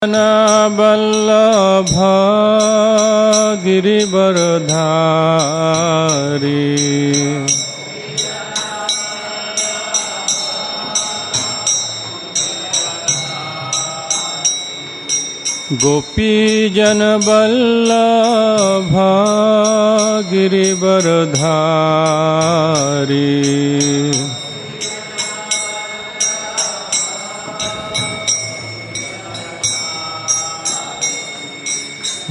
वल्लभ गिरिवरधारी गोपीजन वल्लभ गिरिवरधारी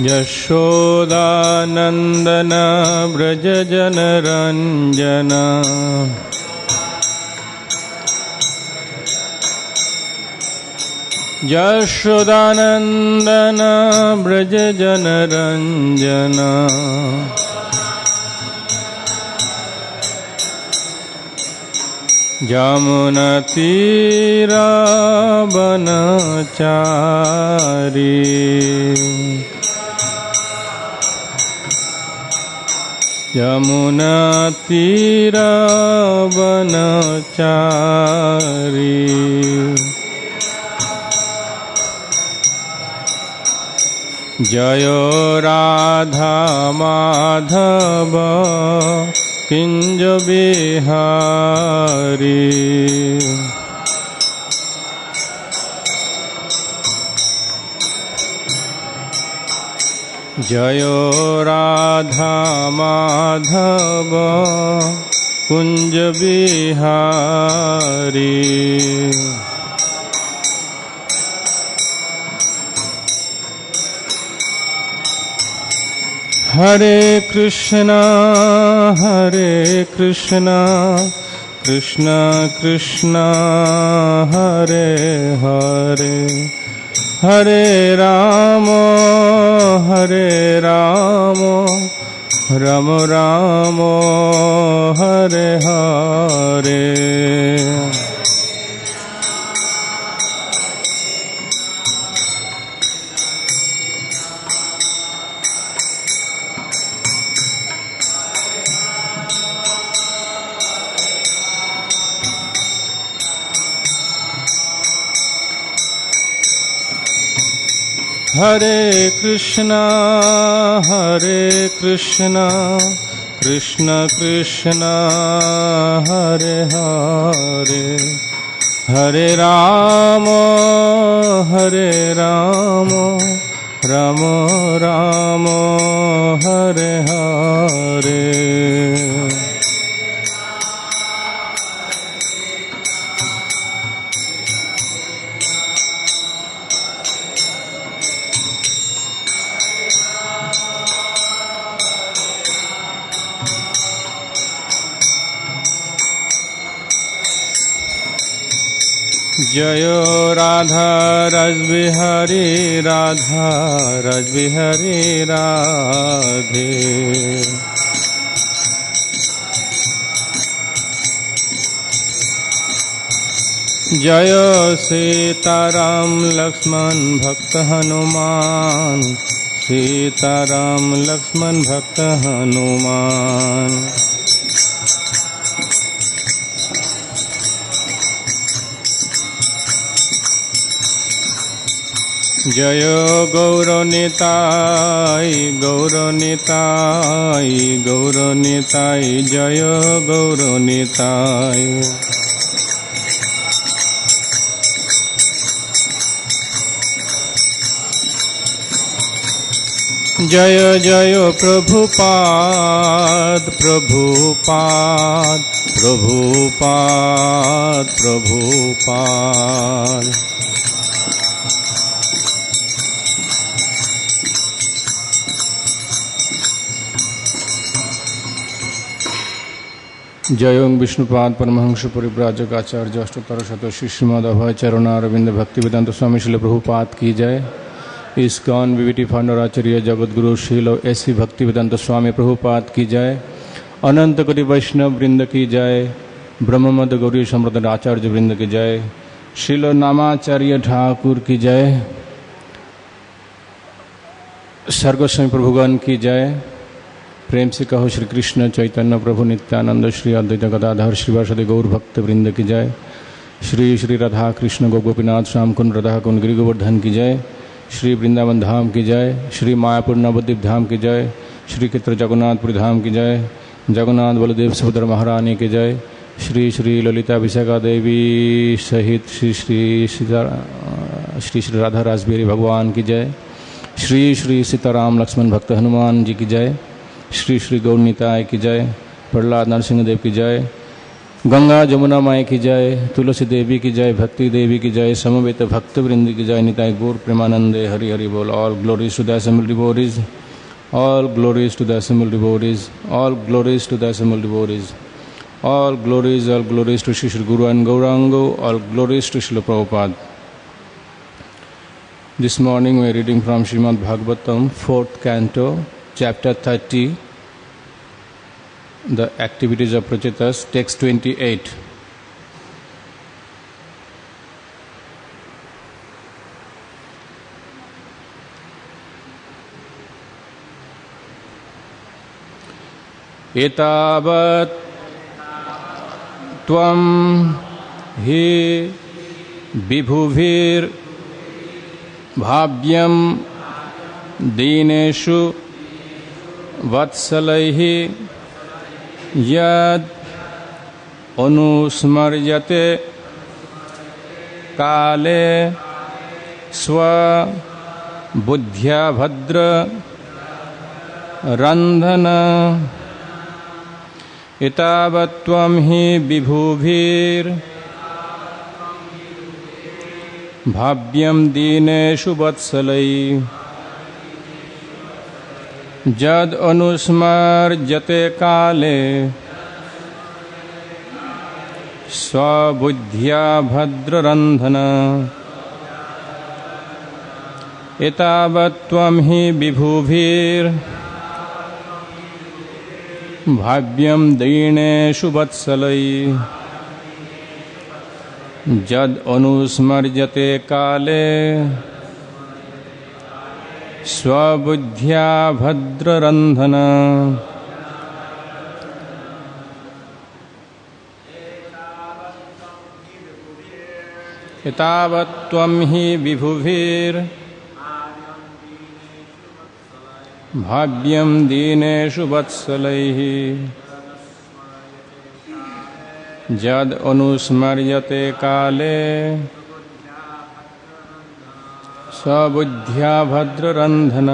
यशोदानंदन व्रज जनरंजन यशोदानंदन व्रज जनरंजन यमुनतीरावनचारी यमुनतीरावनचारी जय राधा माधव किंज बिहारी जय राधा माधव कुंज बिहारी हरे कृष्णा कृष्ण कृष्ण हरे हरे हरे राम राम राम हरे हरे हरे कृष्णा कृष्ण कृष्ण हरे हरे हरे राम राम राम हरे हरे जय राधा रसबिहारी राधे जय सीताराम लक्ष्मण भक्त हनुमान सीताराम लक्ष्मण भक्त हनुमान जय गौरनिताय जय गौरनिताय जय जय प्रभुपाद जय ओं विष्णुपाद परमहंस परिव्राजक आचार्य अष्टोत्तर शतश्री श्रीमद अभय चरणारविंद भक्ति वेदांत स्वामी श्रील प्रभुपाद की जय। इस्कॉन विविटी फाउंडर आचार्य जगत गुरु श्रील ऐसी भक्ति वेदांत स्वामी प्रभुपाद की जय। अनंत कोटि वैष्णव वृंद की जय। ब्रह्ममद गौरी सम्प्रदाय आचार्य वृंद की जय। श्रील नामाचार्य ठाकुर की जय। सर्गस्वामी प्रभुगण की जय। प्रेम से कहो श्री कृष्ण चैतन्य प्रभु नित्यानंद श्री अद्वैत गदाधर श्रीवासदि गौर भक्त वृंद की जय। श्री श्री राधा कृष्ण गोपीनाथ श्याम कुंड राधा कुंड गिरि गोवर्धन की जय। श्री वृंदावन धाम की जय, श्री मायापुर नवद्वीप धाम की जय, श्री क्षेत्र जगन्नाथपुरी धाम की जय, जगन्नाथ बलदेव सुभद्रा महारानी की जय, श्री श्री ललिता विशाखा देवी सहित श्री श्री राधा रासबिहारी भगवान की जय, श्री श्री सीताराम लक्ष्मण भक्त हनुमान जी की जय, श्री श्री गौर निताय की जय, प्रहलाद नरसिंह देव की जय, गंगा जमुना माई की जय, तुलसी देवी की जय, भक्ति देवी की जय, समवेत भक्त वृंद की जय, निताय गौर प्रेमानंदे हरि हरि बोल। All glories to the assembled devotees, all glories to the assembled devotees, all glories to the assembled devotees, all glories to Shri Shri Guru and Gaurango, all glories to Srila Prabhupada. This morning we are reading from Srimad Bhagavatam, 4th canto, chapter 30, the activities of Prachitas, text 28. Etavat त्वं हि विभुभिर् भाव्यं दीनेषु वत्सलैः यद् अनुस्मर्यते काले स्वबुद्ध्या भद्र रन्धन एतावत्त्वं हि विभुभिर् भाव्यं दीनेषु वत्सलैः यद् अनुस्मर्यते काले स्वबुद्ध्या भद्ररन्धन एतावत्त्वं हि विभुभिर् भाव्यं दीनेषु वत्सलैः यद् अनुस्मर्यते काले स्वबुद्ध्या भद्ररन्धन एतावत्त्वं हि विभुभिर् भाव्यं दीनेषु वत्सलैः यद् अनुस्मर्यते काले स्वबुद्ध्या भद्ररन्धन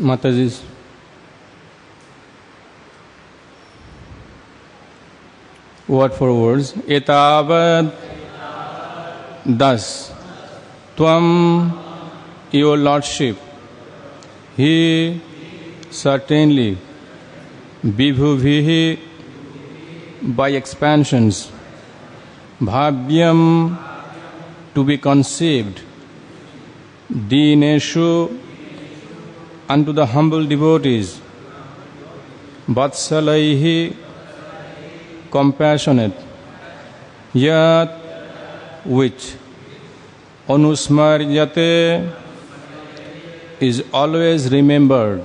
Mataji, word for words. Etavad, thus, Tvam, your lordship, he, certainly, Vibhuvihi, by expansions. Bhavyam, to be conceived. Dineshu, unto the humble devotees. Vatsalaihi, compassionate. Yat, which. Anusmaryate, is always remembered.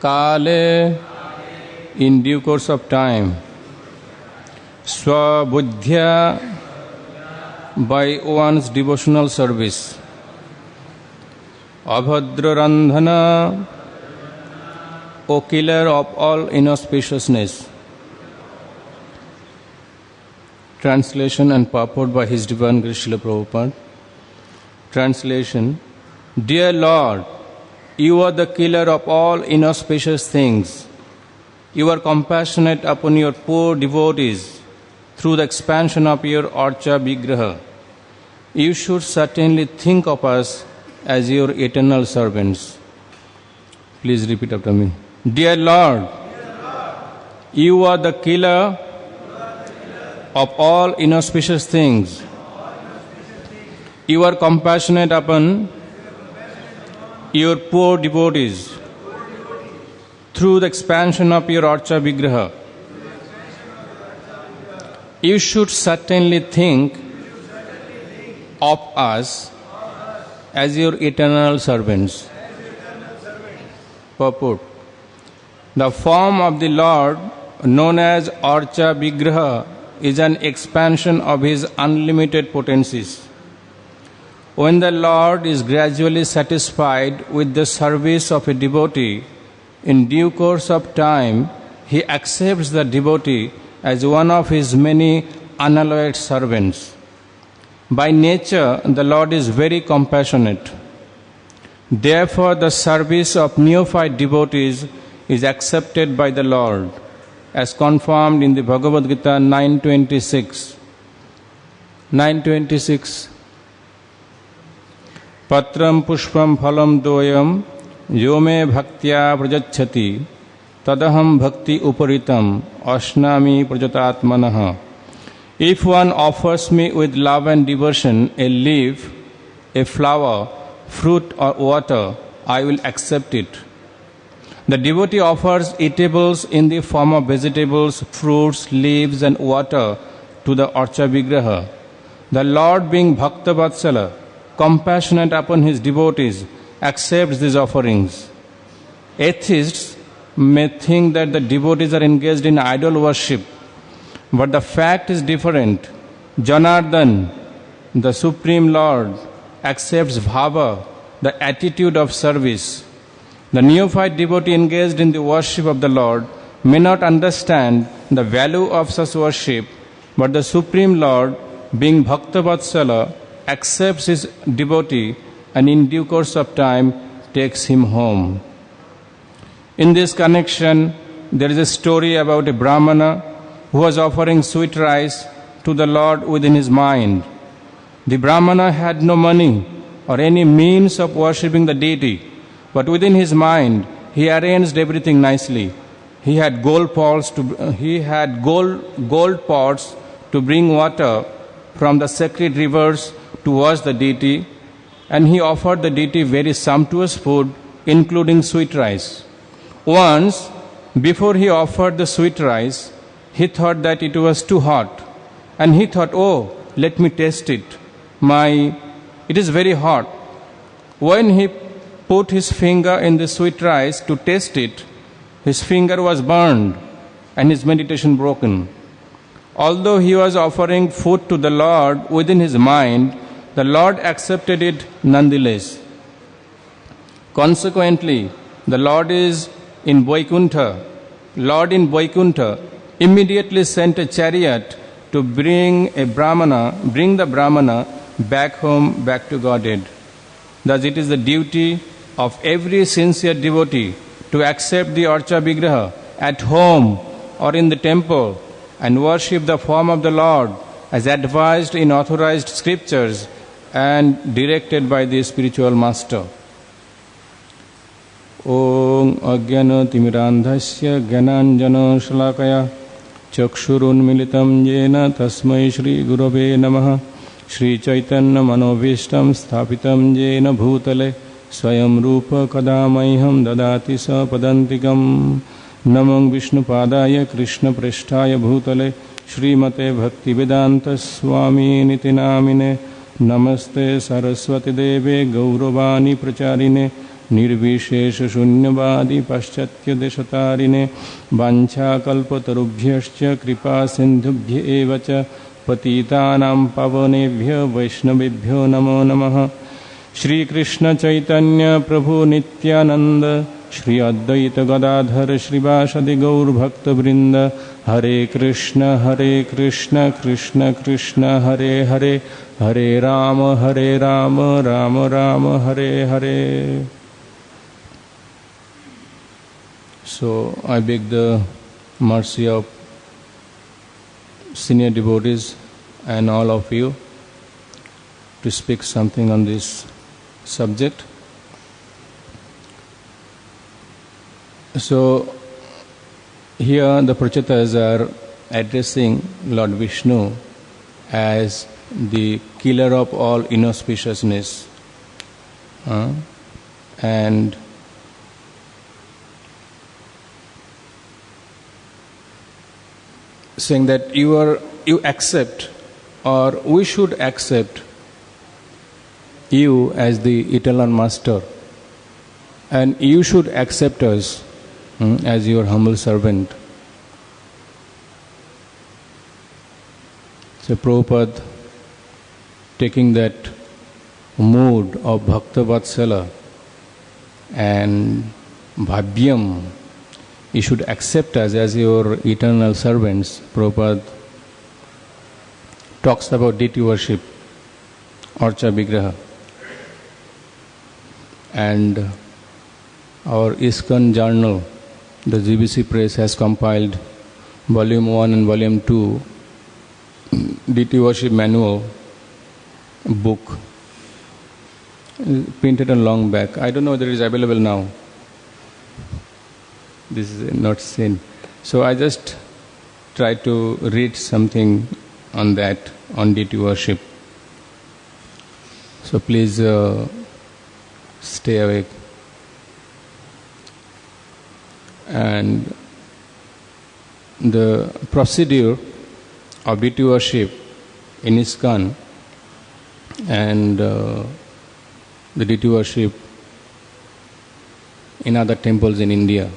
Kale, in due course of time. Swabuddhya, by one's devotional service. Abhadrarandhana, O killer of all inauspiciousness. Translation and purport by His Divine Grace Srila Prabhupada. Translation. Dear Lord, you are the killer of all inauspicious things. You are compassionate upon your poor devotees through the expansion of your Archa Vigraha. You should certainly think of us as your eternal servants. Please repeat after me. Dear Lord, you are the killer of all inauspicious things. You are compassionate upon your poor devotees through the expansion of your Archa Vigraha. You should certainly think of us as your eternal servants. Purport. The form of the Lord, known as Archa Vigraha, is an expansion of His unlimited potencies. When the Lord is gradually satisfied with the service of a devotee, in due course of time, He accepts the devotee as one of His many unalloyed servants. By nature, the Lord is very compassionate. Therefore, the service of neophyte devotees is accepted by the Lord, as confirmed in the Bhagavad Gita 9.26. 9.26. Patram pushpam phalam doyam yome bhaktya prajachati tadaham bhakti uparitam ashnami prajatatmanaha. If one offers me with love and devotion a leaf, a flower, fruit or water, I will accept it. The devotee offers eatables in the form of vegetables, fruits, leaves and water to the Archa Vigraha. The Lord, being Bhakta Vatsala, compassionate upon His devotees, accepts these offerings. Atheists may think that the devotees are engaged in idol worship, but the fact is different. Janardhan, the Supreme Lord, accepts bhava, the attitude of service. The neophyte devotee engaged in the worship of the Lord may not understand the value of such worship, but the Supreme Lord, being Bhakta Vatsala, accepts his devotee and in due course of time takes him home. In this connection, there is a story about a Brahmana who was offering sweet rice to the Lord within his mind. The Brahmana had no money or any means of worshipping the deity, but within his mind he arranged everything nicely. He had gold pots to bring water from the sacred rivers to wash the deity, and he offered the deity very sumptuous food, including sweet rice. Once, before he offered the sweet rice, he thought that it was too hot, and he thought, "Oh, let me taste it. It is very hot." When he put his finger in the sweet rice to taste it, his finger was burned and his meditation broken. Although he was offering food to the Lord within his mind, the Lord accepted it nonetheless. Consequently, the Lord in Vaikuntha immediately sent a chariot to bring the Brahmana back home, back to Godhead. Thus it is the duty of every sincere devotee to accept the Archa Vigraha at home or in the temple and worship the form of the Lord as advised in authorized scriptures and directed by the spiritual master. Om Ajnana Timirandhasya Gyananjana Shalakaya चक्षुरुन्मिलितं येन तस्मै श्रीगुरवे नमः। श्रीचैतन्यमनोभीष्टं स्थापितं येन भूतले स्वयं रूप कदा मह्यं ददाति सपदान्तिकं। नमो विष्णुपादाय कृष्णप्रेष्ठाय भूतले श्रीमते भक्तिवेदान्तस्वामिनिति नामिने। नमस्ते सरस्वतीदेवे गौरवाणी प्रचारिणे निर्विशेषशून्यवादी पाश्चात्यदेशतारिणे। वाञ्छाकल्पतरुभ्यश्च कृपा सिन्धुभ्य एव च पतितानां पावनेभ्यो वैष्णवेभ्यो नमो नमः। श्री कृष्ण चैतन्य प्रभु नित्यानंद श्री अद्वैत गदाधर श्रीवासदि गौर भक्तवृंद। हरे कृष्ण कृष्ण कृष्ण हरे हरे, हरे Ram Ram Ram Hare Hare. So I beg the mercy of senior devotees and all of you to speak something on this subject. So here the Prachatas are addressing Lord Vishnu as the killer of all inauspiciousness, and saying that you accept, or we should accept you as the eternal master, and you should accept us as your humble servant. So Prabhupada, taking that mood of Bhakta Vatsala and Bhavyam, you should accept us as your eternal servants. Prabhupada talks about deity worship, Archa Vigraha. And our ISKCON journal, the GBC Press, has compiled volume 1 and volume 2 deity worship manual book, printed on long back. I don't know whether it is available now. This is not seen. So I just try to read something on that, on deity worship. So please stay awake. And the procedure of deity worship in ISKCON and the deity worship in other temples in India.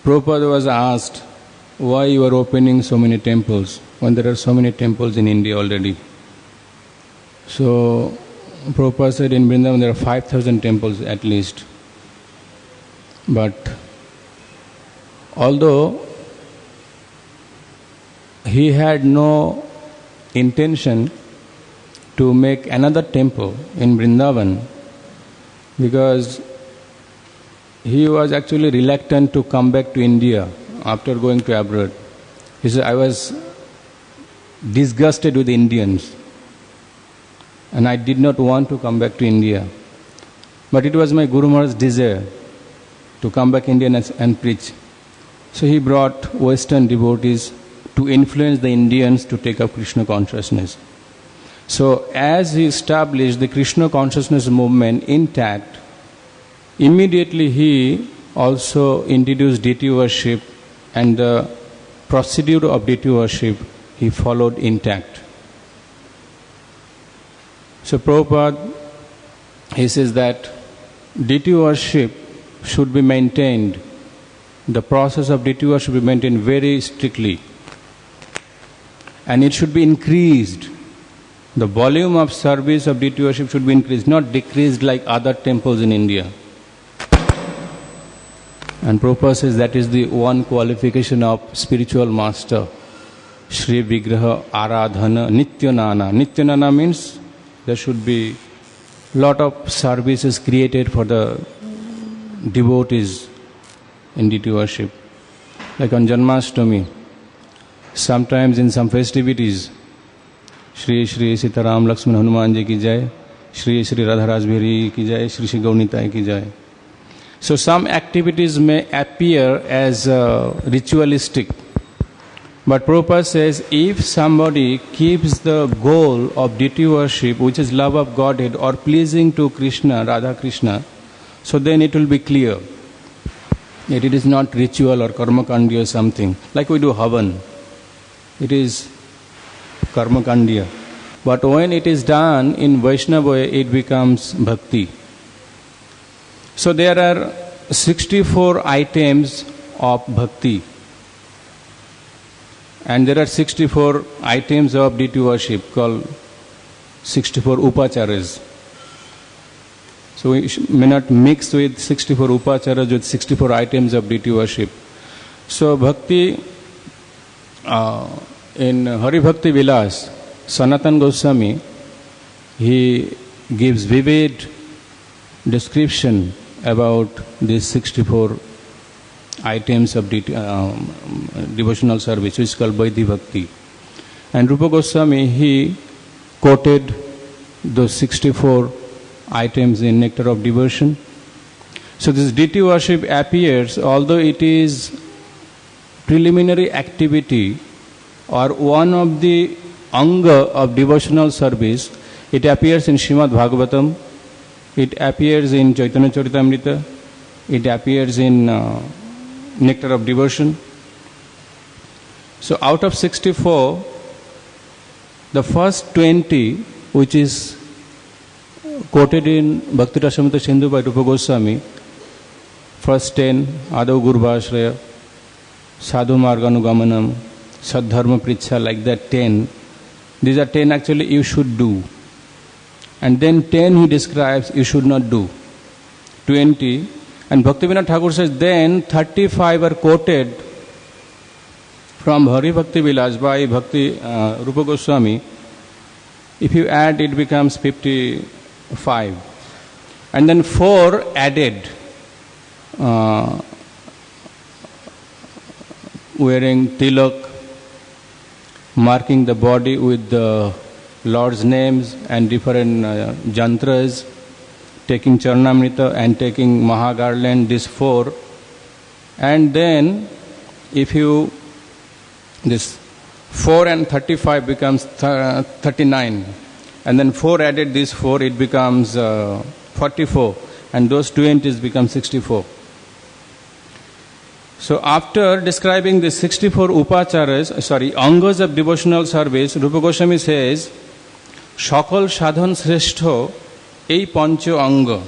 Prabhupada was asked, why you are opening so many temples when there are so many temples in India already? So Prabhupada said in Vrindavan there are 5,000 temples at least. But although he had no intention to make another temple in Vrindavan, because he was actually reluctant to come back to India after going to abroad. He said, I was disgusted with the Indians and I did not want to come back to India. But it was my Guru Maharaj's desire to come back India and preach. So he brought Western devotees to influence the Indians to take up Krishna consciousness. So as he established the Krishna consciousness movement intact, immediately he also introduced deity worship, and the procedure of deity worship he followed intact. So Prabhupada, he says that deity worship should be maintained, the process of deity worship should be maintained very strictly, and it should be increased. The volume of service of deity worship should be increased, not decreased like other temples in India. And Prabhupada says that is the one qualification of spiritual master. Shri Vigraha Aradhana Nityanana. Nityanana means there should be lot of services created for the devotees in deity worship. Like on Janmashtami, sometimes in some festivities, Shri Shri Sitaram Lakshman Hanuman Ji ki jai, Shri Shri Radharaj Bihari ki jai, Shri Shri Gaunitai ki jai. So some activities may appear as ritualistic, But Prabhupada says, if somebody keeps the goal of deity worship, which is love of Godhead or pleasing to Krishna, Radha Krishna, so then it will be clear that it is not ritual or karma kandiya or something. Like we do Havan, it is karma kandiya. But when it is done in Vaishnava way, it becomes bhakti. So there are 64 items of bhakti. And there are 64 items of deity worship called 64 upacharas. So we may not mix with 64 upacharas with 64 items of deity worship. So bhakti, in Hari Bhakti Vilas, Sanatan Goswami, he gives vivid description about these 64 items of devotional service, which is called Vaidhi Bhakti. And Rupa Goswami, he quoted those 64 items in Nectar of Devotion. So this deity worship appears, although it is preliminary activity or one of the anga of devotional service, it appears in Srimad Bhagavatam, it appears in Chaitanya Charitamrita, it appears in Nectar of Devotion. So out of 64, the first 20, which is quoted in Bhakti Rasamrita Sindhu by Rupa Goswami, first 10, Adav Gurvashraya, Sadhu Marganugamanam, Sadharma Pricha, like that 10, these are 10 actually you should do. And then 10 he describes you should not do. 20, and Bhaktivinoda Thakur says then 35 are quoted from Hari Bhakti Vilas by Bhakti Rupa Goswami. If you add, it becomes 55. And then 4 added, wearing tilak, marking the body with the Lord's names and different jantras, taking Charnamrita and taking Mahagarland, these 4. And then if you, this 4 and 35 becomes 39. And then 4 added these 4, it becomes 44. And those 20s become 64. So after describing the 64 upacharas, angas of devotional service, Rupa Goswami says, Shakal sadhan shrestho ei pancho anga,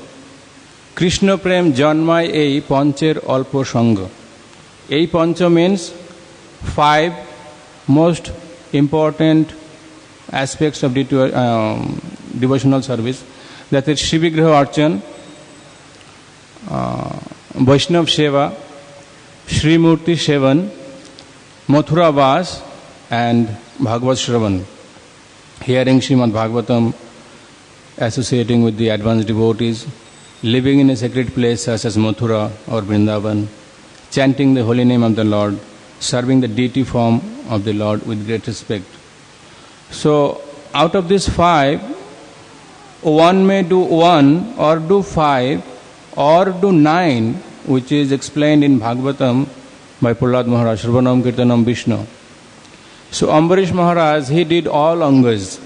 Krishna prem janmai ei pancher alpo sanga. Ei pancho means 5 most important aspects of devotional service. That is Shri Vigraha Archan, Vaishnav Seva, Shri Murti Sevan, Mathura Vas, and Bhagavad Shravan. Hearing Srimad Bhagavatam, associating with the advanced devotees, living in a sacred place such as Mathura or Vrindavan, chanting the holy name of the Lord, serving the deity form of the Lord with great respect. So, out of these 5, one may do 1 or do 5 or do 9, which is explained in Bhagavatam by Prahlad Maharaj, Shravanam Kirtanam Vishnu. So Ambarish Maharaj, he did all angas.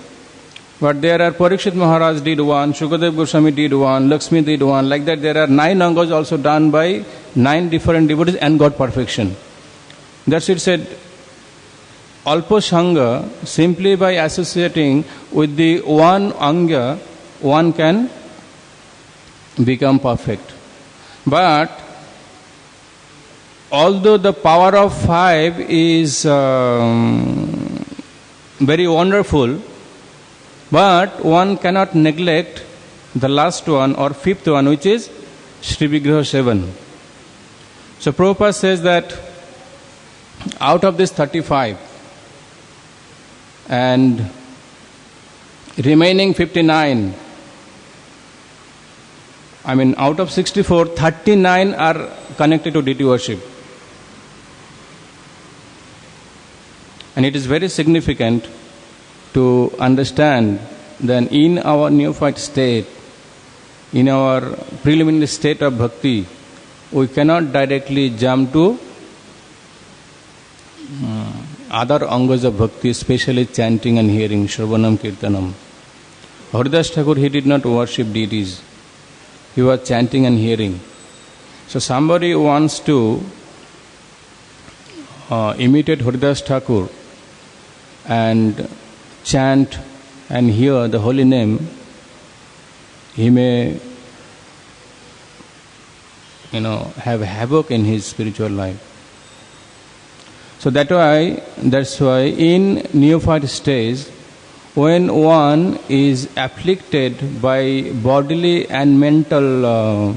But there are Parikshit Maharaj did 1, Shukadev Goswami did 1, Lakshmi did 1. Like that there are 9 angas also done by 9 different devotees and got perfection. That's it said, Alpo Sangha, simply by associating with the one anga, one can become perfect. But although the power of 5 is very wonderful, but one cannot neglect the last one or 5th one, which is Shri Vigraha Sevan. So Prabhupada says that out of this 35 and remaining 59, out of 64, 39 are connected to deity worship. And it is very significant to understand that in our neophyte state, in our preliminary state of bhakti, we cannot directly jump to other angas of bhakti, especially chanting and hearing, Shravanam Kirtanam. Haridas Thakur, he did not worship deities. He was chanting and hearing. So somebody wants to imitate Haridas Thakur and chant and hear the holy name, he may have havoc in his spiritual life. So that's why in neophyte stage, when one is afflicted by bodily and mental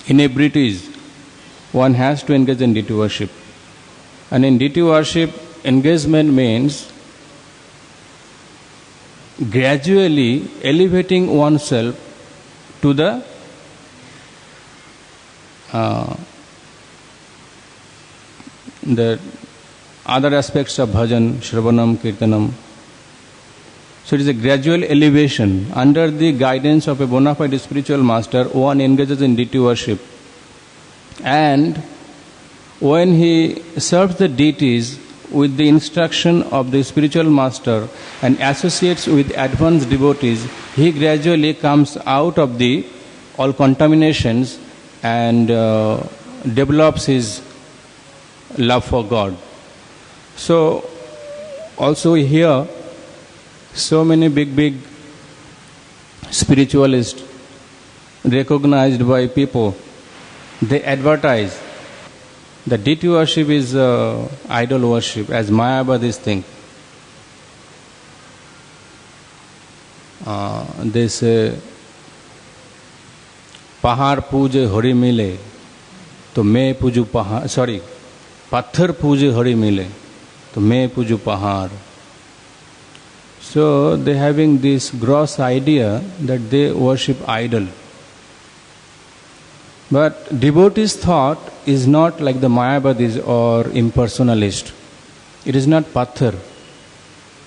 inebrities, one has to engage in deity worship. And in deity worship, engagement means gradually elevating oneself to the other aspects of bhajan, shravanam, kirtanam. So it is a gradual elevation. Under the guidance of a bona fide spiritual master, one engages in deity worship. And when he serves the deities with the instruction of the spiritual master and associates with advanced devotees, he gradually comes out of the all contaminations and develops his love for God. So also here, so many big spiritualists recognized by people, they advertise that deity worship is idol worship, as Mayavadis think. They say, पहाड़ पूजे हरि मिले तो मैं पूजू पहाड़, sorry, पत्थर पूजे हरि मिले तो मैं पूजू पहाड़. So they having this gross idea that they worship idol. But devotee's thought is not like the Mayavadis or impersonalist. It is not patthar.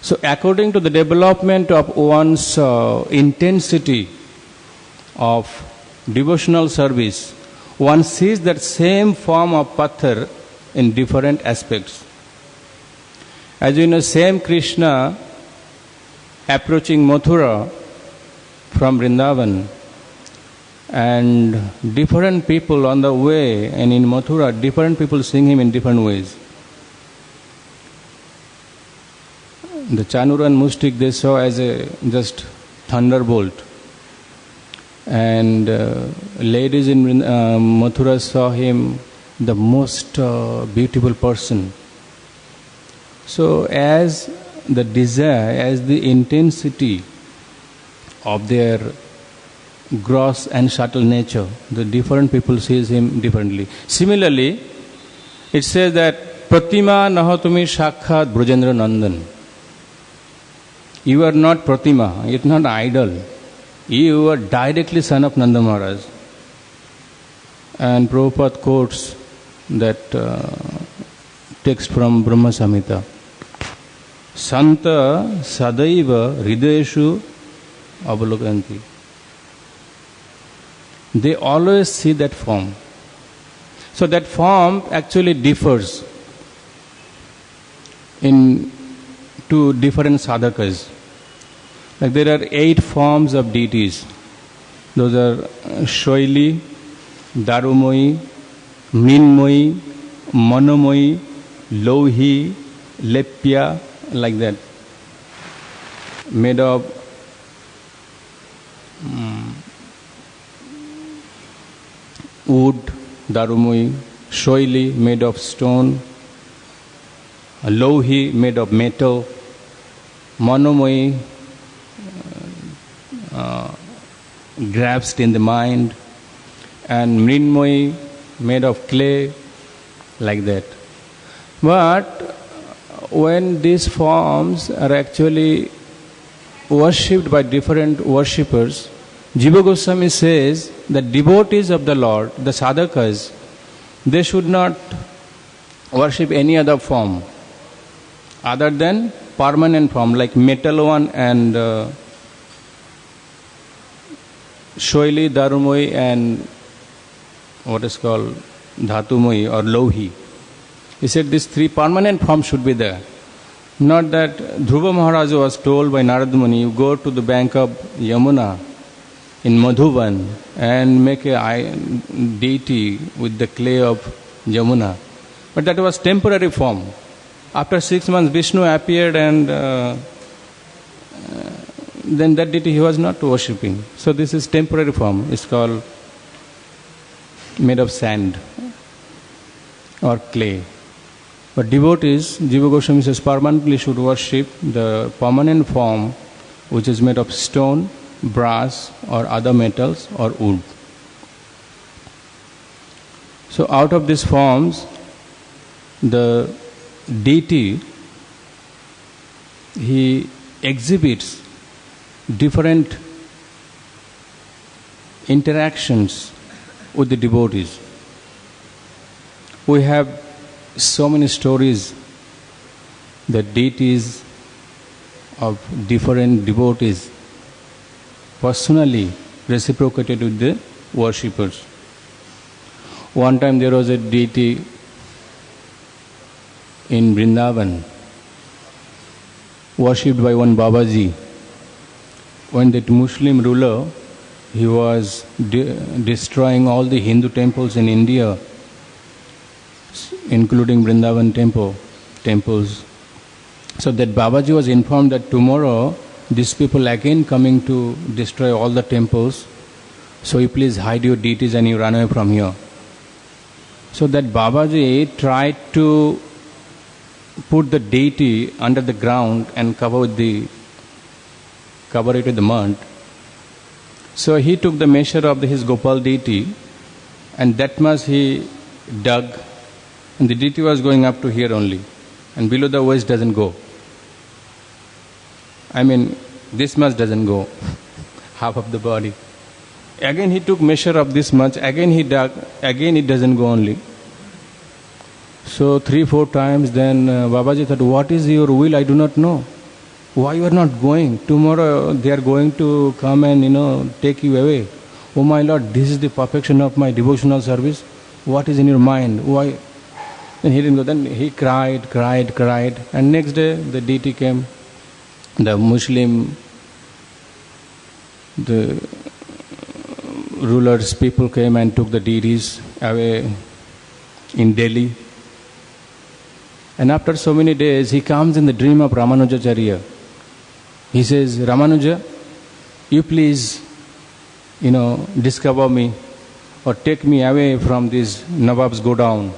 So according to the development of one's intensity of devotional service, one sees that same form of patthar in different aspects. As you know, same Krishna approaching Mathura from Vrindavan, and different people on the way, and in Mathura, different people seeing him in different ways. The Chanur and Mustik they saw as a just thunderbolt. And ladies in Mathura saw him the most beautiful person. So as the desire, as the intensity of their gross and subtle nature, the different people sees him differently. Similarly, it says that Pratima Nahatumi Shakhat Brajendra Nandan. You are not Pratima, you are not idol. You are directly son of Nanda Maharaj. And Prabhupada quotes that text from Brahma Samhita. Santa Sadaiva Hridayeshu Avalokanti. They always see that form. So that form actually differs in two different sadhakas. Like there are 8 forms of deities. Those are Shoili, Darumoyi, Mrinmoyi, Manomoyi, Louhi, Lepya, like that. Made of wood, Darumoyi, Shoili made of stone, Louhi made of metal, Manomoyi grasped in the mind, and Mrinmoyi made of clay, like that. But when these forms are actually worshipped by different worshippers, Jiva Goswami says that devotees of the Lord, the sadhakas, they should not worship any other form other than permanent form, like metal one and Shoili, Darumoyi and what is called Dhatumoyi or Louhi. He said these three permanent forms should be there. Not that Dhruva Maharaj was told by Narad Muni, you go to the bank of Yamuna in Madhuban and make a deity with the clay of Yamuna. But that was temporary form. After 6 months, Vishnu appeared and then that deity he was not worshipping. So this is temporary form. It's called made of sand or clay. But devotees, Jiva Goswami says, permanently should worship the permanent form which is made of stone, brass or other metals or wood. So out of these forms, the deity, he exhibits different interactions with the devotees. We have so many stories that deities of different devotees personally reciprocated with the worshippers. One time there was a deity in Vrindavan worshipped by one Babaji. When that Muslim ruler, he was destroying all the Hindu temples in India, including Vrindavan temples. So that Babaji was informed that tomorrow these people again coming to destroy all the temples, so you please hide your deities and you run away from here. So that Babaji tried to put the deity under the ground and cover it with the mud. So he took the measure of his Gopal deity and that much he dug, and the deity was going up to here only, and below the waist doesn't go. I mean, this much doesn't go, half of the body. Again he took measure of this much, again he dug, again it doesn't go only. So 3-4 times, then Babaji thought, what is your will? I do not know. Why you are not going? Tomorrow they are going to come and take you away. Oh my Lord, this is the perfection of my devotional service. What is in your mind? Why? Then he didn't go. Then he cried. And next day the deity came. The Muslim, the rulers, people came and took the deities away in Delhi. And after so many days, he comes in the dream of Ramanujacharya. He says, Ramanuja, you please, discover me or take me away from these Nawab's godown.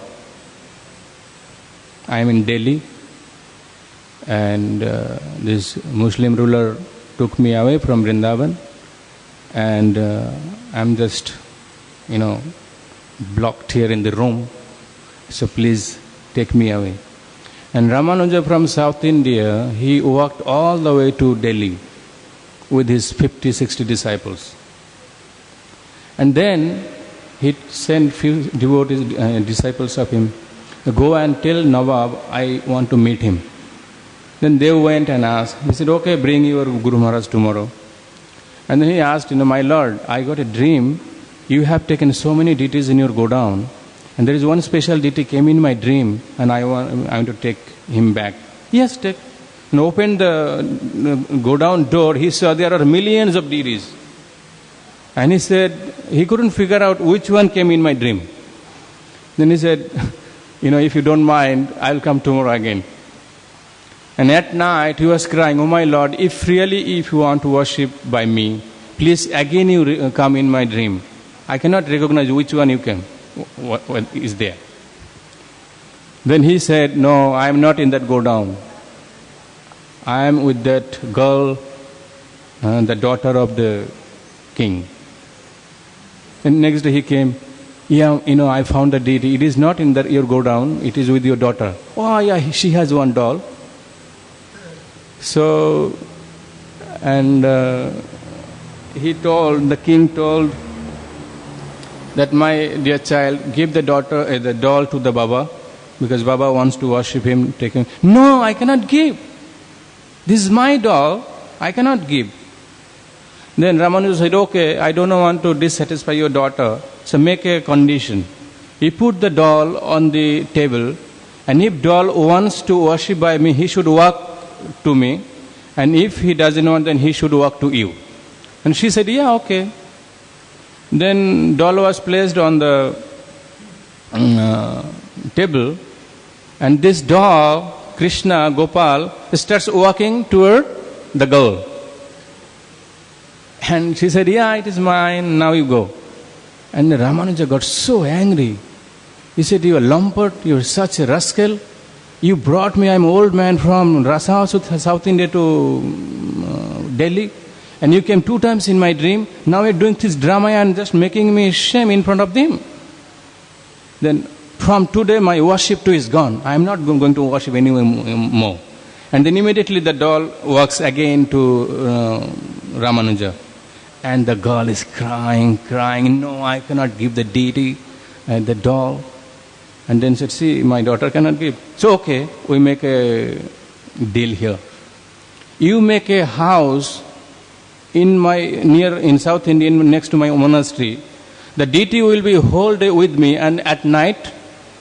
I am in Delhi and this Muslim ruler took me away from Vrindavan and I am just, blocked here in the room. So please take me away. And Ramanuja from South India, he walked all the way to Delhi with his 50-60 disciples. And then he sent few devotees, disciples of him, go and tell Nawab, I want to meet him. Then they went and asked. He said, okay, bring your Guru Maharaj tomorrow. And then he asked, my Lord, I got a dream. You have taken so many deities in your godown. And there is one special deity came in my dream and I want to take him back. Yes, take. And opened the godown door, he saw there are millions of deities. And he said, he couldn't figure out which one came in my dream. Then he said, if you don't mind, I'll come tomorrow again. And at night he was crying, oh my Lord, if you want to worship by me, please again you come in my dream. I cannot recognize which one you came. What is there? Then he said, no, I am not in that godown. I am with that girl, the daughter of the king. And next day he came, I found the deity. It is not in your godown, it is with your daughter. Oh yeah, she has one doll. So, and the king told, that my dear child, give the doll to the Baba, because Baba wants to worship him, take him. No, I cannot give. This is my doll, I cannot give. Then Ramanuja said, okay, I don't want to dissatisfy your daughter, so make a condition. He put the doll on the table, And if doll wants to worship by me, he should walk to me. And if he doesn't want, then he should walk to you. And she said, yeah, okay. Then doll was placed on the table. And this doll, Krishna, Gopal, starts walking toward the girl. And she said, yeah, it is mine, now you go. And Ramanuja got so angry. He said, you are lumpert, you are such a rascal. You brought me, I'm an old man from Rasa, South India to Delhi. And you came 2 times in my dream. Now you're doing this drama and just making me shame in front of them. Then from today my worship too is gone. I am not going to worship anymore. And then immediately the doll walks again to Ramanuja. And the girl is crying. No, I cannot give the deity and the doll. And then said, see, my daughter cannot give. So okay, we make a deal here. You make a house in South India, next to my monastery. The deity will be whole day with me and at night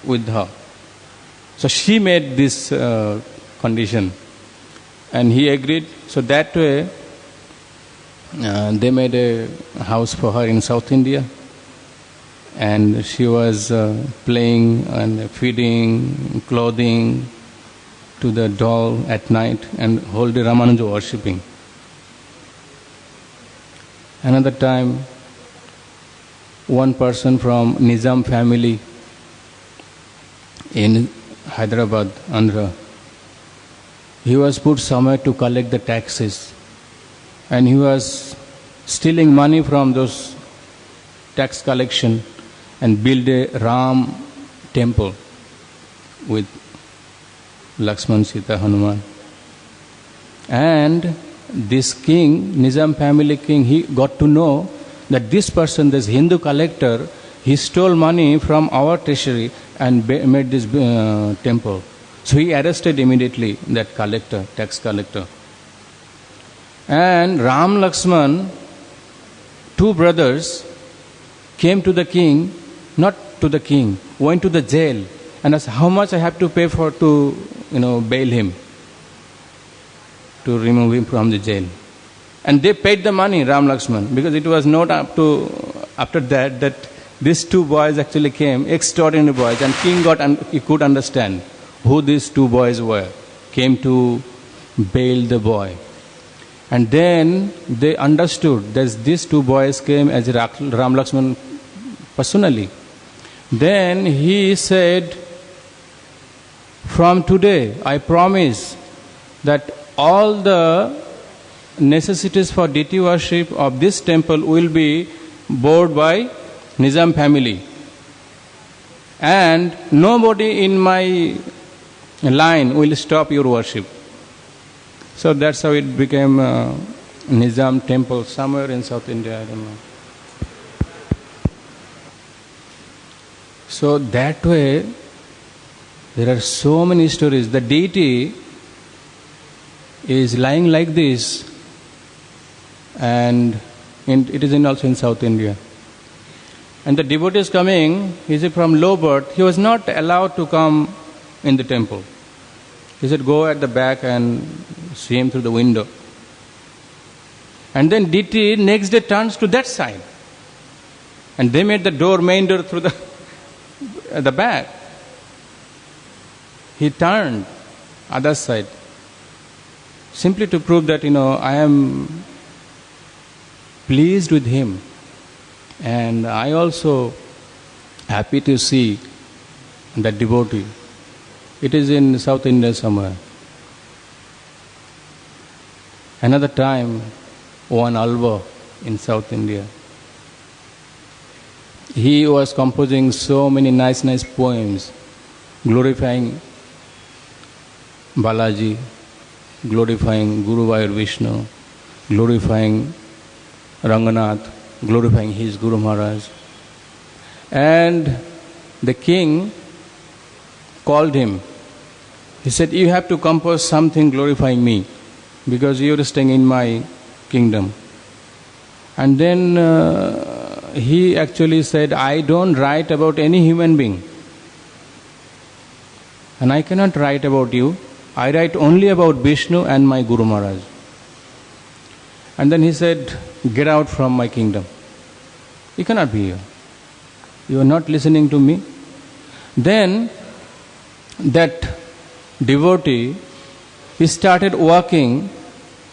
with her. So she made this condition. And he agreed. So that way, they made a house for her in South India. And she was playing and feeding, clothing to the doll at night and whole day Ramanuja worshipping. Another time, one person from Nizam family in Hyderabad, Andhra, he was put somewhere to collect the taxes. And he was stealing money from those tax collection and build a Ram temple with Lakshman, Sita, Hanuman. And this king, Nizam family king, he got to know that this person, this Hindu collector, he stole money from our treasury and made this temple. So he arrested immediately that collector, tax collector. And Ram, Lakshman, 2 brothers, came to the king, not to the king, went to the jail and asked how much I have to pay to bail him, to remove him from the jail. And they paid the money, Ram, Lakshman, because it was not after that these 2 boys actually came, extraordinary boys, and king he could understand who these 2 boys were, came to bail the boy. And then they understood that these 2 boys came as Ram, Lakshman personally. Then he said, from today I promise that all the necessities for deity worship of this temple will be borne by Nizam family. And nobody in my line will stop your worship. So that's how it became Nizam temple somewhere in South India, I don't know. So that way, there are so many stories. The deity is lying like this, and it is also in South India. And the devotee is coming, he is from low birth, he was not allowed to come in the temple. He said, go at the back and see him through the window. And then deity next day turns to that side. And they made the main door through the back. He turned other side. Simply to prove that, I am pleased with him. And I also happy to see that devotee. It is in South India somewhere. Another time, one Alva in South India. He was composing so many nice poems, glorifying Balaji, glorifying Guru Vayur Vishnu, glorifying Ranganath, glorifying his Guru Maharaj. And the king called him. He said, you have to compose something glorifying me, because you are staying in my kingdom. And then he actually said, I don't write about any human being. and I cannot write about you. I write only about Vishnu and my Guru Maharaj. And then he said, get out from my kingdom. You cannot be here. You are not listening to me. Then that devotee, he started walking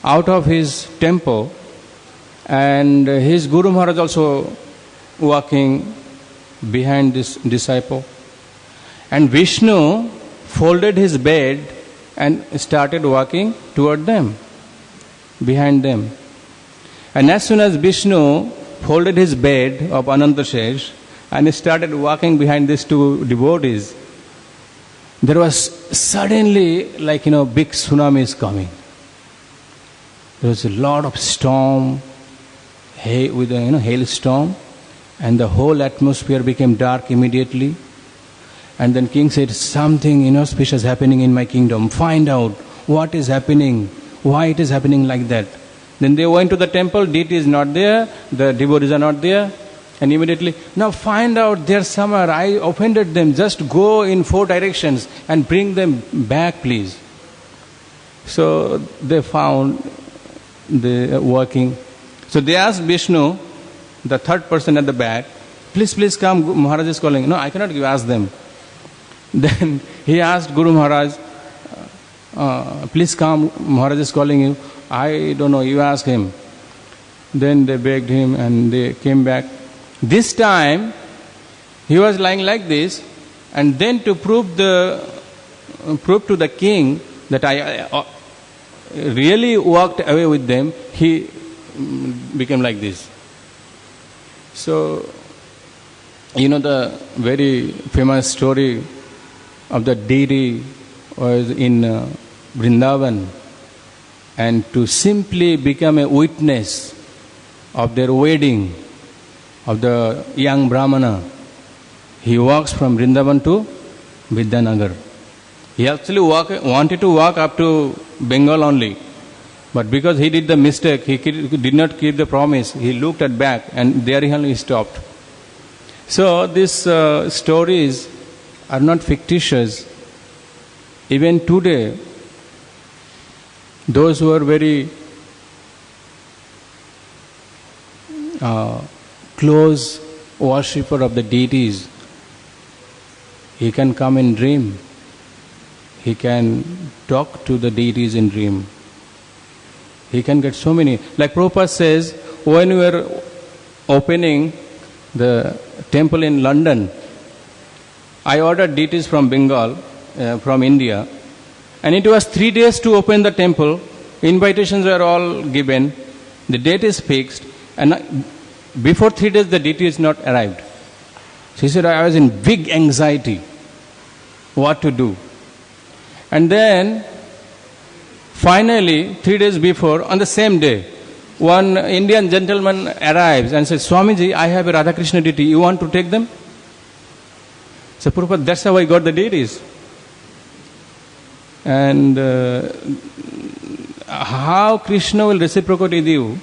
out of his temple, and his Guru Maharaj also walking behind this disciple. And Vishnu folded his bed and started walking toward them, behind them. And as soon as Vishnu folded his bed of Anantashesh and started walking behind these two devotees, there was suddenly big tsunami is coming. There was a lot of storm, with a hailstorm, and the whole atmosphere became dark immediately. And then king said, something inauspicious happening in my kingdom. Find out what is happening, why it is happening like that. Then they went to the temple, deity is not there, the devotees are not there. And immediately, now find out they're somewhere, I offended them, just go in 4 directions and bring them back please. So they found the working. So they asked Vishnu, the third person at the back, please come, Maharaj is calling. No, I cannot ask them. Then he asked Guru Maharaj, please come, Maharaj is calling you. I don't know, you ask him. Then they begged him and they came back. This time he was lying like this, and then to prove to the king that I really walked away with them, he became like this. So, the very famous story of the deity was in Vrindavan, and to simply become a witness of their wedding of the young Brahmana, he walks from Vrindavan to Vidyanagar. He actually wanted to walk up to Bengal only, but because he did the mistake, he did not keep the promise, he looked at back and there he stopped. So these stories are not fictitious. Even today, those who are very close worshipper of the deities, he can come in dream. He can talk to the deities in dream. He can get so many. Like Prabhupada says, when we were opening the temple in London, I ordered deities from Bengal, from India, and it was 3 days to open the temple. Invitations were all given. The date is fixed, and before 3 days the deity is not arrived. So he said, I was in big anxiety what to do. And then finally 3 days before, on the same day, one Indian gentleman arrives and says, Swamiji, I have a Radha Krishna deity, you want to take them? So Prabhupada, that's how I got the deities. And how Krishna will reciprocate with you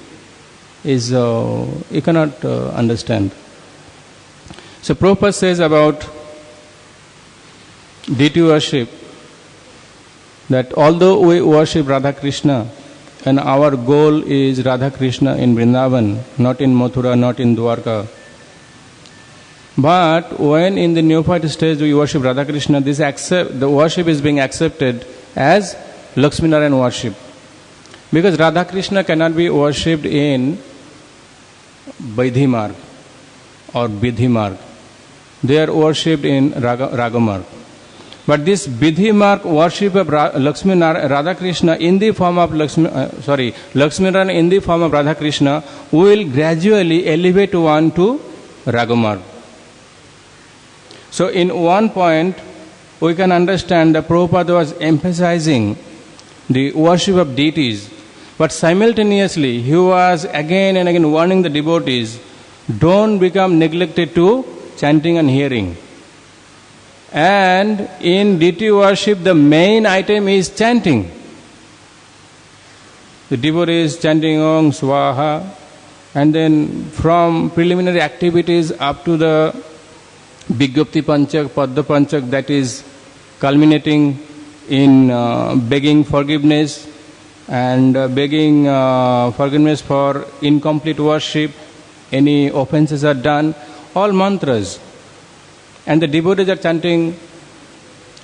is you cannot understand. So Prabhupada says about deity worship that although we worship Radha Krishna and our goal is Radha Krishna in Vrindavan, not in Mathura, not in Dwarka, but when in the neophyte stage we worship Radha Krishna, the worship is being accepted as Lakshmi Narayan worship. Because Radha Krishna cannot be worshipped in Vaidhi Marg or Vidhi Marg. They are worshipped in Raga Marg. But this Vidhi Marg worship of Radha Krishna in the form of Lakshmi Narayan in the form of Radha Krishna will gradually elevate one to Raga Marg. So in one point we can understand that Prabhupada was emphasizing the worship of deities, but simultaneously he was again and again warning the devotees, don't become neglected to chanting and hearing. And in deity worship the main item is chanting. The devotee is chanting Om Swaha, and then from preliminary activities up to the Vigyapti Panchak, Padma Panchak, that is culminating in begging forgiveness and begging forgiveness for incomplete worship, any offenses are done, all mantras. And the devotees are chanting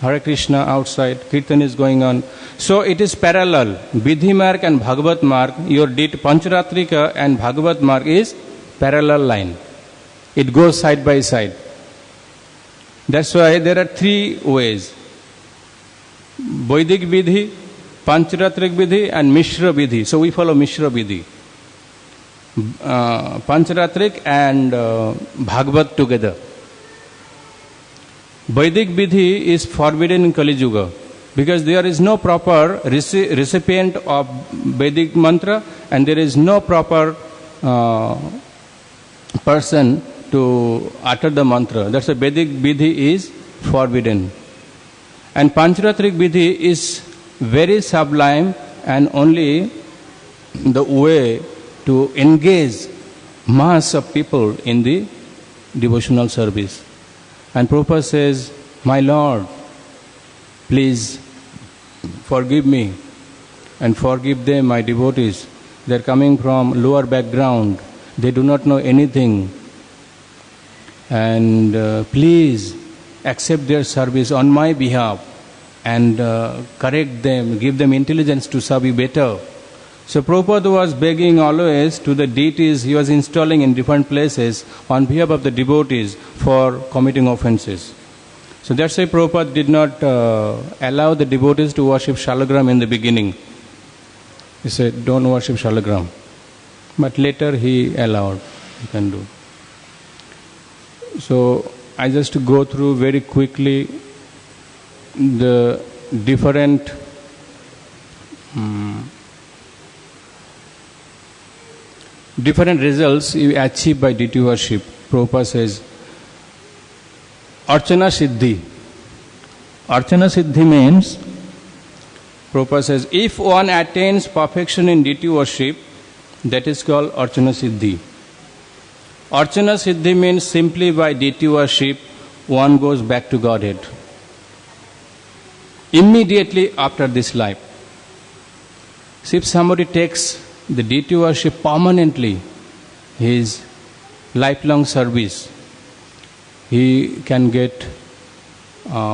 Hare Krishna outside, Kirtan is going on. So it is parallel. Vidhi marg and Bhagavat marg, your deed Pancharatrika and Bhagavat marg is parallel line. It goes side by side. That's why there are three ways. Vedic Vidhi, Pancharatrik Vidhi and Mishra Vidhi. So we follow Mishra Vidhi. Pancharatrik and Bhagavat together. Vedic Vidhi is forbidden in Kali Yuga because there is no proper recipient of Vedic mantra and there is no proper person to utter the mantra. That's why Vedic Vidhi is forbidden. And Pancharatrik Vidhi is very sublime and only the way to engage mass of people in the devotional service. And Prabhupada says, my Lord, please forgive me and forgive them, my devotees. They are coming from lower background. They do not know anything. And please accept their service on my behalf and correct them, give them intelligence to serve you better. So Prabhupada was begging always to the deities he was installing in different places on behalf of the devotees for committing offenses. So that's why Prabhupada did not allow the devotees to worship Shalagram in the beginning. He said, don't worship Shalagram. But later he allowed, you can do. So I just go through very quickly the different results you achieve by deity worship. Prabhupada says, Archana Siddhi. Archana Siddhi means, Prabhupada says, if one attains perfection in deity worship, that is called Archana Siddhi. Archana Siddhi means simply by deity worship, one goes back to Godhead. Immediately after this life. So if somebody takes the deity worship permanently, his lifelong service, he can get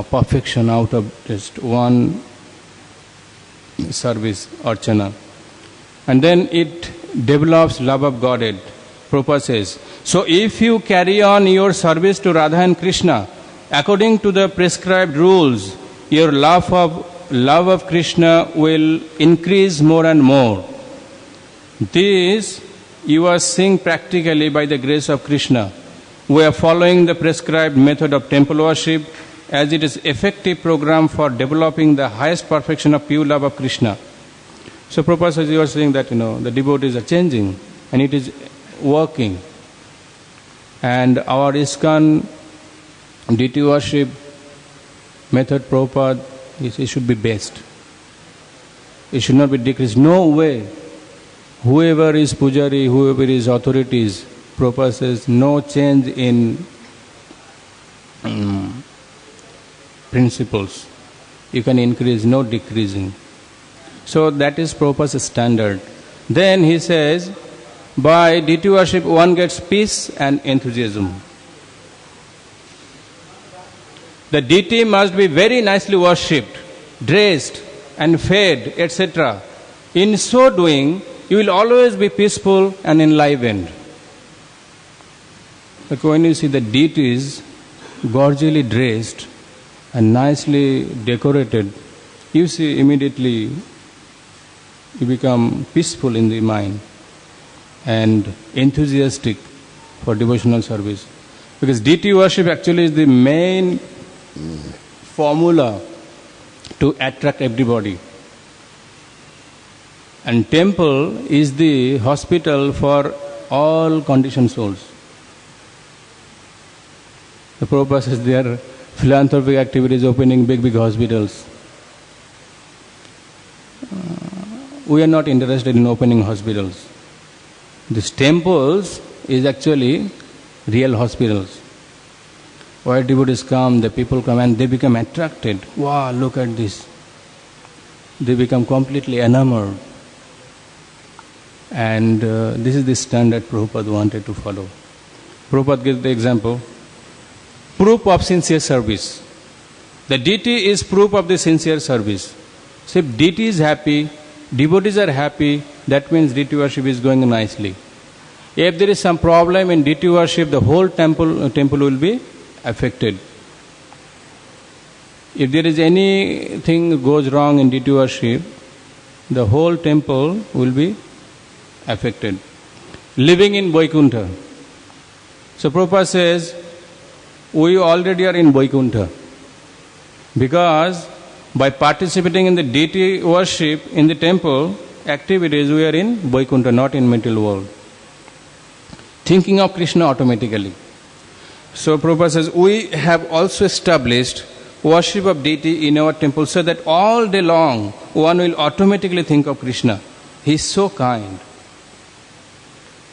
perfection out of just one service, Archana. And then it develops love of Godhead. Prabhupada says, so if you carry on your service to Radha and Krishna according to the prescribed rules, your love of Krishna will increase more and more. This you are seeing practically by the grace of Krishna. We are following the prescribed method of temple worship as it is effective program for developing the highest perfection of pure love of Krishna. So Prabhupada says, you are saying that the devotees are changing and it is working. And our ISKCON deity worship method, Prabhupada, it should be best. It should not be decreased. No way. Whoever is pujari, whoever is authorities, Prabhupada says no change in principles. You can increase, no decreasing. So that is Prabhupada's standard. Then he says, by deity worship one gets peace and enthusiasm. The deity must be very nicely worshipped, dressed and fed, etc. In so doing, you will always be peaceful and enlivened. But when you see the deities gorgeously dressed and nicely decorated, you see immediately you become peaceful in the mind and enthusiastic for devotional service. Because deity worship actually is the main formula to attract everybody. And temple is the hospital for all conditioned souls. The Prabhupada says there are philanthropic activities opening big hospitals. We are not interested in opening hospitals. These temples is actually real hospitals. Where devotees come, the people come and they become attracted. Wow, look at this. They become completely enamored. And this is the standard Prabhupada wanted to follow. Prabhupada gives the example. Proof of sincere service. The deity is proof of the sincere service. So if deity is happy, devotees are happy, that means deity worship is going nicely. If there is some problem in deity worship, the whole temple will be affected. If there is anything goes wrong in deity worship, the whole temple will be affected. Living in Vaikuntha. So Prabhupada says, we already are in Vaikuntha. Because by participating in the deity worship in the temple activities, we are in Vaikuntha, not in material world. Thinking of Krishna automatically. So Prabhupada says, we have also established worship of deity in our temple so that all day long one will automatically think of Krishna. He is so kind.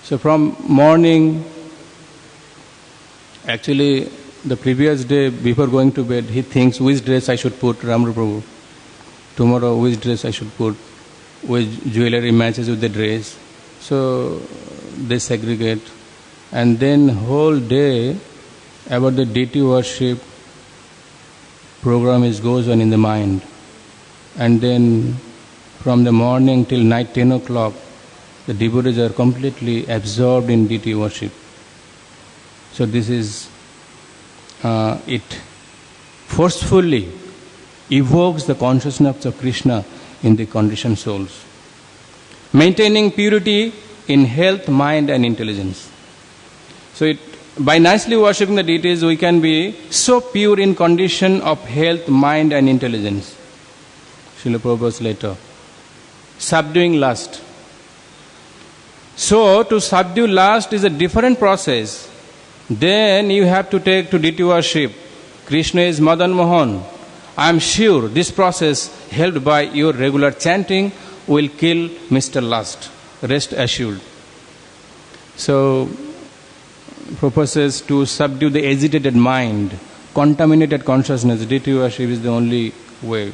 So from morning, actually the previous day before going to bed, he thinks which dress I should put, Ramru Prabhu. Tomorrow which dress I should put, which jewelry matches with the dress. So they segregate. And then whole day about the deity worship program goes on in the mind. And then from the morning till night 10 o'clock, the devotees are completely absorbed in deity worship. So this is, it forcefully evokes the consciousness of Krishna in the conditioned souls. Maintaining purity in health, mind and intelligence. So by nicely worshipping the deities, we can be so pure in condition of health, mind and intelligence. Srila Prabhupada's letter. Subduing lust. So to subdue lust is a different process. Then you have to take to deity worship. Krishna is Madan Mohan. I am sure this process helped by your regular chanting will kill Mr. Lust. Rest assured. So Prabhupada says to subdue the agitated mind, contaminated consciousness, deity worship is the only way.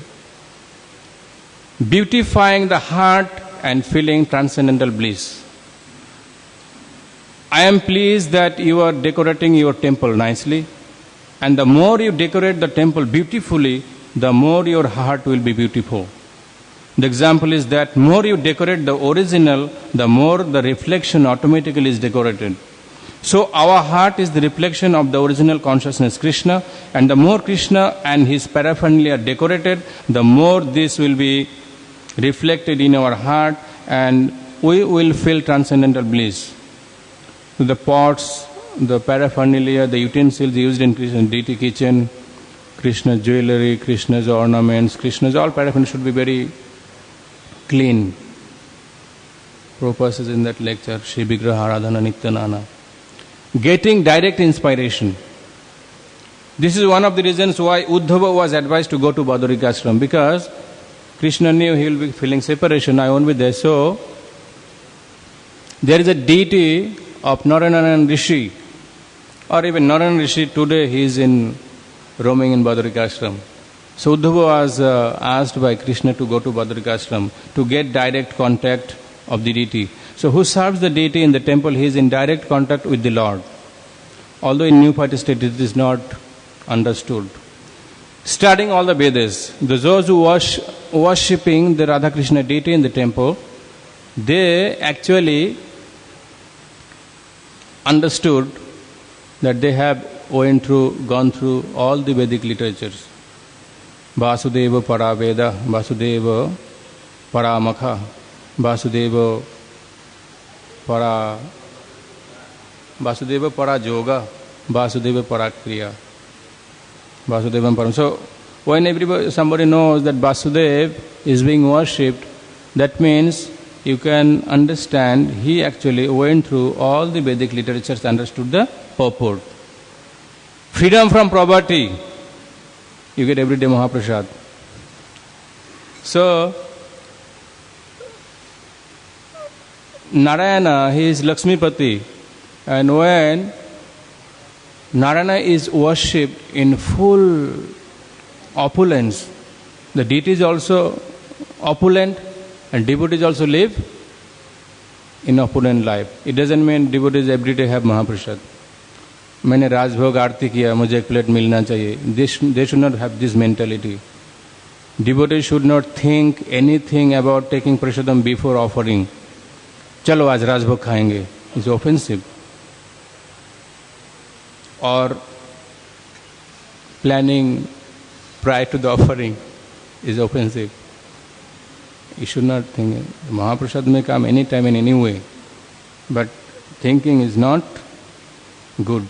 Beautifying the heart and feeling transcendental bliss. I am pleased that you are decorating your temple nicely, and the more you decorate the temple beautifully, the more your heart will be beautiful. The example is that more you decorate the original, the more the reflection automatically is decorated. So our heart is the reflection of the original consciousness, Krishna, and the more Krishna and his paraphernalia are decorated, the more this will be reflected in our heart and we will feel transcendental bliss. The pots, the paraphernalia, the utensils used in Krishna's deity kitchen, Krishna's jewelry, Krishna's ornaments, Krishna's all paraphernalia should be very clean. Prabhupada says in that lecture, Shri Vigraha Aradhana Nityanana. Getting direct inspiration. This is one of the reasons why Uddhava was advised to go to Badarika Ashram, because Krishna knew he will be feeling separation, I won't be there. So there is a deity of Narayana Rishi, or even Narayana Rishi today he is roaming in Badarika Ashram. So Uddhava was asked by Krishna to go to Badarika Ashram to get direct contact of the deity. So who serves the deity in the temple, he is in direct contact with the Lord. Although in New Party state it is not understood. Studying all the Vedas, those who worshipping the Radha Krishna deity in the temple, they actually understood that they have gone through all the Vedic literatures. Vasudeva Paraveda, Vasudeva Paramakha, Vasudeva Para Yoga, Vasudeva Parakriya, Vasudeva Param. So when somebody knows that Vasudev is being worshipped, that means you can understand he actually went through all the Vedic literatures, understood the purport. Freedom from poverty, you get every day Mahaprasad. So Narayana, he is Lakshmipati, and when Narayana is worshipped in full opulence. The deity is also opulent and devotees also live in opulent life. It doesn't mean devotees every day have Mahaprasad. मैंने राजभोग आरती किया, मुझे एक plate मिलना चाहिए. They should not have this mentality. Devotees should not think anything about taking prasadam before offering. चलो आज राजभोग खाएंगे. It's offensive. Or planning prior to the offering is offensive. You should not think. Mahaprasad may come anytime in any way, but thinking is not good.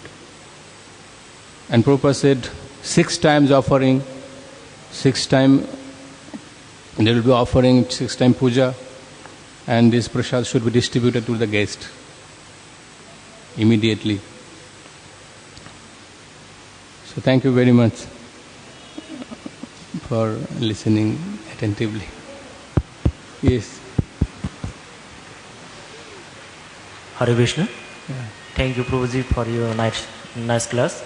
And Prabhupada said 6 times offering, 6 times there will be offering, 6 times puja, and this prasad should be distributed to the guest immediately. So thank you very much for listening attentively. Yes. Hare Krishna. Yeah. Thank you, Prabhuji, for your nice class.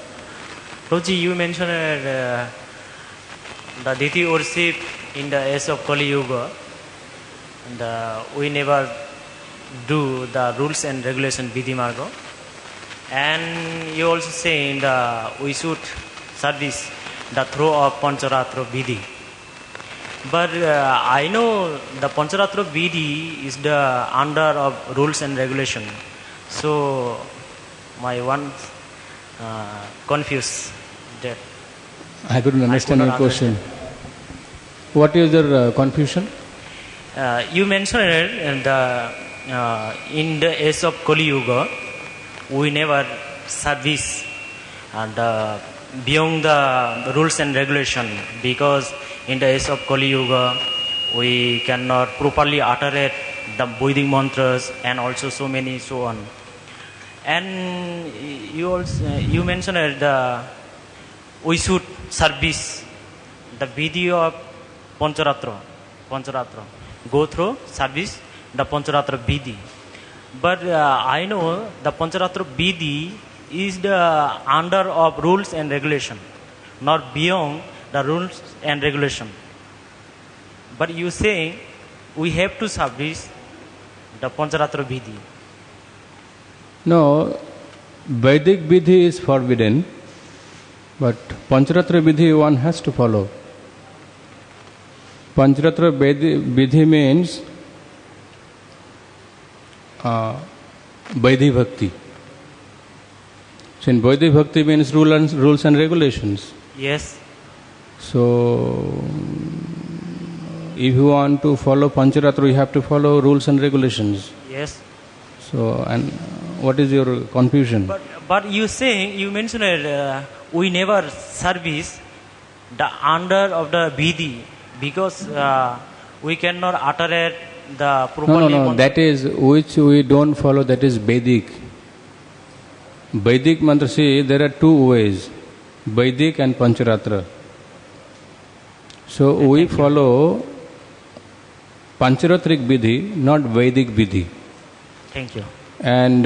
Prabhuji, you mentioned the deity worship in the age of Kali Yuga, and we never do the rules and regulation Vidhi Marga. And you also say we should service the throw of Pancharatra Vidhi. But I know the Pancharatra Vidhi is the under of rules and regulation. So my one confused that. I couldn't understand your question. What is your confusion? You mentioned in the age of Kali Yuga, we never service beyond the rules and regulation, because in the age of Kali Yuga we cannot properly utter the Vedic mantras and also so on. And you mentioned we should service the video of Pancharatra, go through service the Pancharatra Vidhi. But I know the Pancharatra Vidhi is the under of rules and regulation, not beyond the rules and regulation. But you say we have to service the Pancharatra Vidhi. No, Vedic Vidhi is forbidden, but Pancharatra Vidhi one has to follow. Pancharatra Vidhi means Vaidhi Bhakti. So in Vaidhi Bhakti means rules and regulations. Yes. So if you want to follow Pancharatra, you have to follow rules and regulations. Yes. So, and what is your confusion? But you mentioned we never service the under of the Vidhi, because we cannot utter the properly. No, that is which we don't follow, that is Vedic. Vedic mantra, see, there are 2 ways, Vedic and Pancharatra. So we follow Pancharatric Vidhi, not Vedic Vidhi. Thank you. And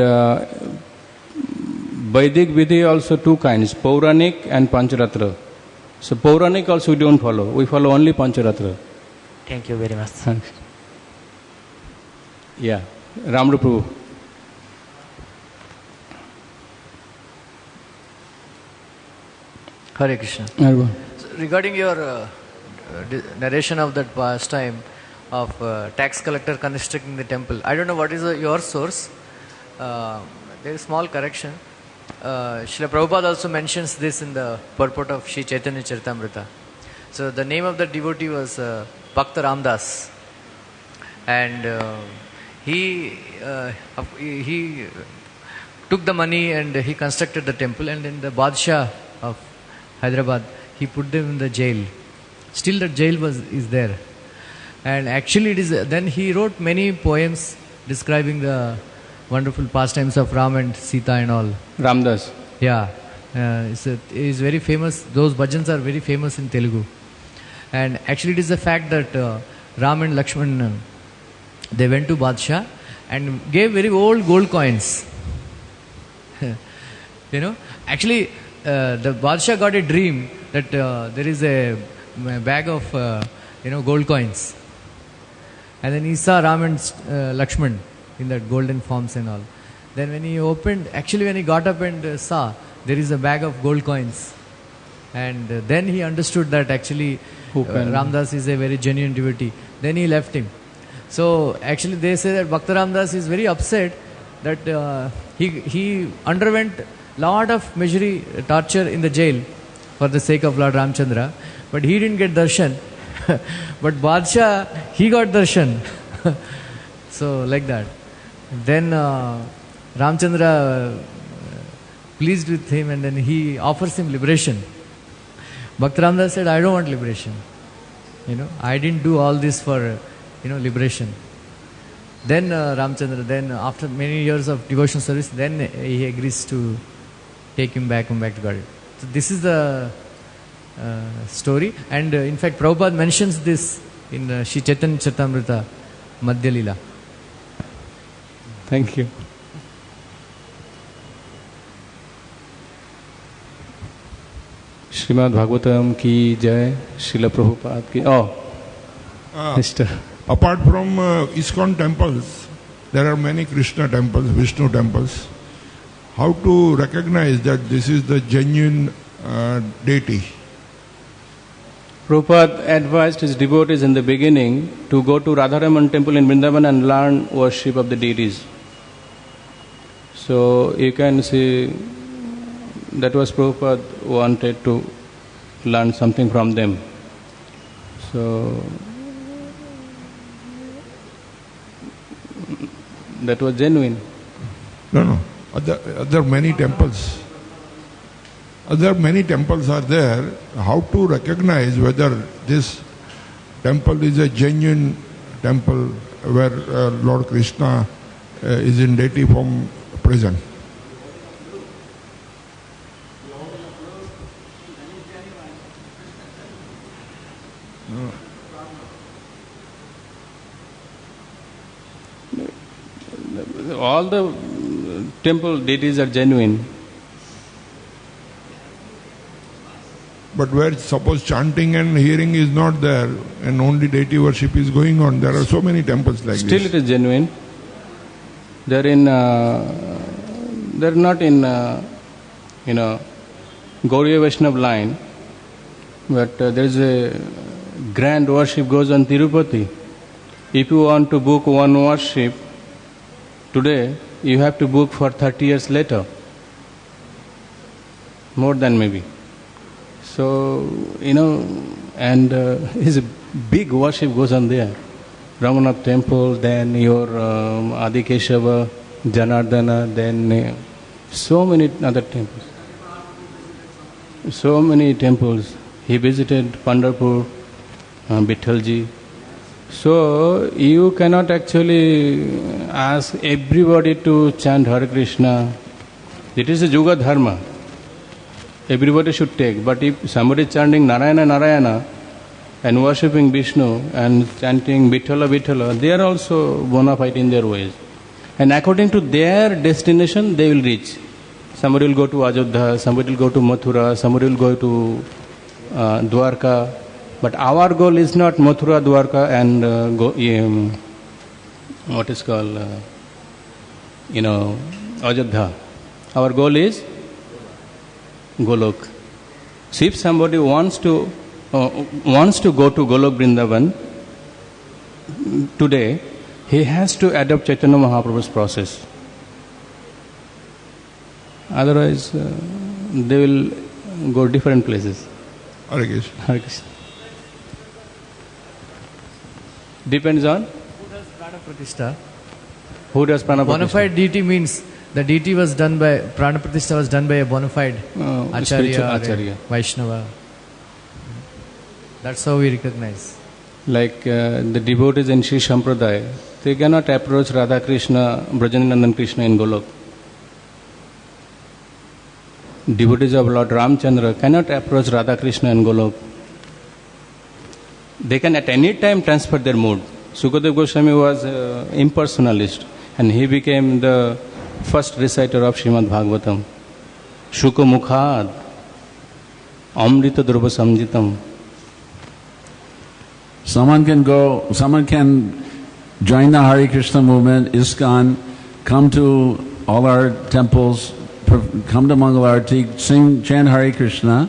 Vedic Vidhi also 2 kinds, Pauranic and Pancharatra. So Pauranic also we don't follow, we follow only Pancharatra. Thank you very much. Thanks. Yeah, Ramru Prabhu. Hare Krishna. So regarding your narration of that pastime of tax collector constructing the temple, I don't know what is your source. There is small correction. Srila Prabhupada also mentions this in the purport of Sri Chaitanya Charitamrita. So the name of the devotee was Bhakta Ramdas, and he took the money and he constructed the temple, and in the Badshah of Hyderabad he put them in the jail. Still the jail is there, and actually it is then he wrote many poems describing the wonderful pastimes of Ram and Sita and all. Ramdas. Yeah, is very famous. Those bhajans are very famous in Telugu, and actually it is the fact that Ram and Lakshman they went to Badshah and gave very old gold coins. You know, actually, the Badshah got a dream that there is a bag of gold coins, and then he saw Ram and Lakshman in that golden forms and all. Then when he opened, actually when he got up and saw there is a bag of gold coins, and then he understood that actually Ramdas is a very genuine devotee. Then he left him. So actually they say that Bhakta Ramdas is very upset that he underwent lot of misery, torture in the jail for the sake of Lord Ramchandra, but he didn't get darshan. But Badshah, he got darshan. So like that. Then Ramchandra pleased with him, and then he offers him liberation. Bhakta Ramdas said, I don't want liberation. I didn't do all this for liberation. Then Ramchandra, then after many years of devotional service, then he agrees to take him back to God. So this is the story, and in fact Prabhupada mentions this in Shri Chaitanya Charitamrita Madhya Leela. Thank you. Srimad Bhagavatam ki jai, Srila Prabhupada ki. Mr. Apart from ISKCON temples, there are many Krishna temples, Vishnu temples. How to recognize that this is the genuine deity? Prabhupada advised his devotees in the beginning to go to Radharaman temple in Vrindavan and learn worship of the deities. So you can see that was Prabhupada wanted to learn something from them. So that was genuine. No. Other many temples. Other many temples are there. How to recognize whether this temple is a genuine temple where Lord Krishna is in deity form present? All the temple deities are genuine. But where suppose chanting and hearing is not there and only deity worship is going on, there are so many temples like Still this. Still it is genuine. They're not in Gauriya Vaishnava line, but there is a grand worship goes on Tirupati. If you want to book one worship today, you have to book for 30 years later. More than maybe. So, and his big worship goes on there. Ramanath temple, then your Adikeshava, Janardana, then so many other temples. So many temples. He visited Pandharpur, Vithalji. So you cannot actually ask everybody to chant Hare Krishna. It is a Yuga Dharma. Everybody should take. But if somebody is chanting Narayana, Narayana and worshipping Vishnu and chanting Vithala, Vithala, they are also bona fide in their ways. And according to their destination, they will reach. Somebody will go to Ajodhya, somebody will go to Mathura, somebody will go to Dwarka. But our goal is not Mathura, Dwarka and Ajodhya. Our goal is Golok. So if somebody wants to go to Golok Vrindavan today, he has to adopt Chaitanya Mahaprabhu's process. Otherwise, they will go different places. Hare Krishna. Hare Krishna. Depends on Who does Prana Pratishtha? Who does Prana Pratishtha? Bona fide deity means the deity was done by, Prana Pratishtha was done by a bona fide Acharya. Vaishnava. That's how we recognize. Like the devotees in Sri Sampradaya, they cannot approach Radha Krishna, Brajanandan Krishna in Golok. Devotees of Lord Ramchandra cannot approach Radha Krishna in Golok. They can at any time transfer their mood. Sukadev Goswami was impersonalist and he became the first reciter of Srimad Bhagavatam. शुकमुखाद अमृत द्रव संजितम. Someone can join the Hare Krishna movement, ISKCON, come to all our temples, come to Mangalarti, sing, chant Hare Krishna,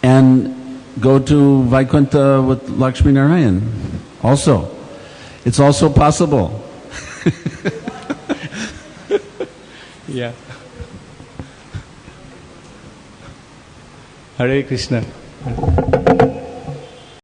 and go to Vaikuntha with Lakshmi Narayan. Also, it's also possible. Yeah. Hare Krishna.